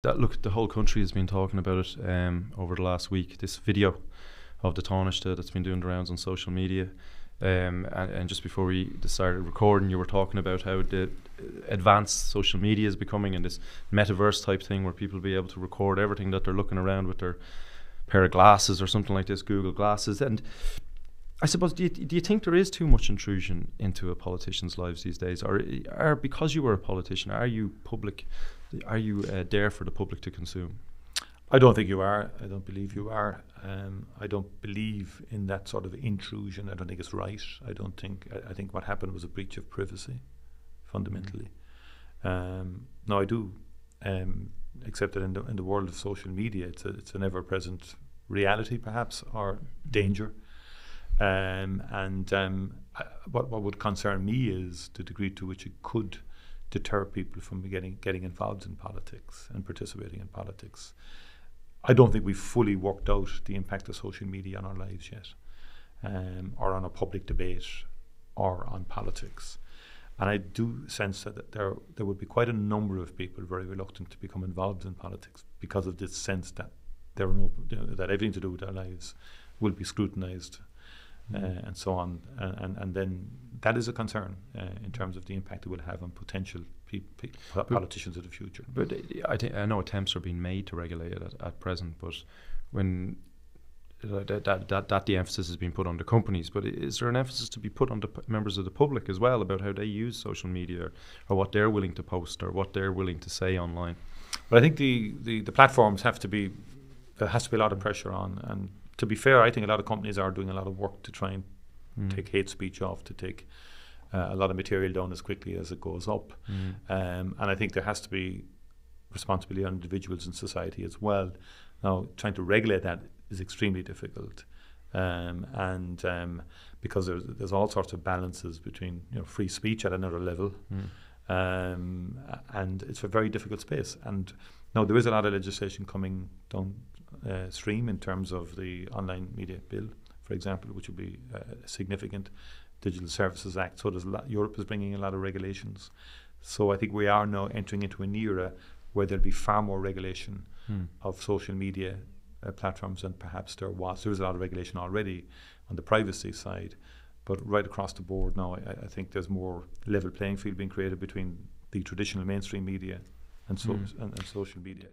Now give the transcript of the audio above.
Look, the whole country has been talking about it over the last week. This video of the Taoiseach that's been doing the rounds on social media. And just before we started recording, you were talking about how the advanced social media is becoming, and this metaverse type thing where people will be able to record everything that they're looking around with their pair of glasses or something like this, Google Glasses. And I suppose, do you think there is too much intrusion into a politician's lives these days? Or because you were a politician, are you public? Are you there for the public to consume? I don't think you are. I don't believe you are. I don't believe in that sort of intrusion. I don't think it's right. I think what happened was a breach of privacy, fundamentally. No, I do accept that in the world of social media, it's an ever-present reality, perhaps, or danger. What would concern me is the degree to which it could deter people from getting involved in politics and participating in politics. I don't think we've fully worked out the impact of social media on our lives yet, or on a public debate, or on politics. And I do sense that there would be quite a number of people very reluctant to become involved in politics because of this sense that that everything to do with their lives will be scrutinised, and so on. And then that is a concern in terms of the impact it will have on potential politicians of the future. But I know attempts are being made to regulate it at present, but when that the emphasis has been put on the companies, but is there an emphasis to be put on the members of the public as well about how they use social media, or what they're willing to post, or what they're willing to say online? But I think the platforms there has to be a lot of pressure on. And to be fair, I think a lot of companies are doing a lot of work to try and take hate speech off, to take a lot of material down as quickly as it goes up. And I think there has to be responsibility on individuals in society as well. Now, trying to regulate that is extremely difficult, because there's all sorts of balances between free speech at another level, and it's a very difficult space. And now there is a lot of legislation coming down stream in terms of the Online Media Bill, for example, which will be a significant Digital Services Act. So Europe is bringing a lot of regulations. So I think we are now entering into an era where there'll be far more regulation of social media platforms than perhaps there was. There was a lot of regulation already on the privacy side, but right across the board now, I think there's more level playing field being created between the traditional mainstream media and social media.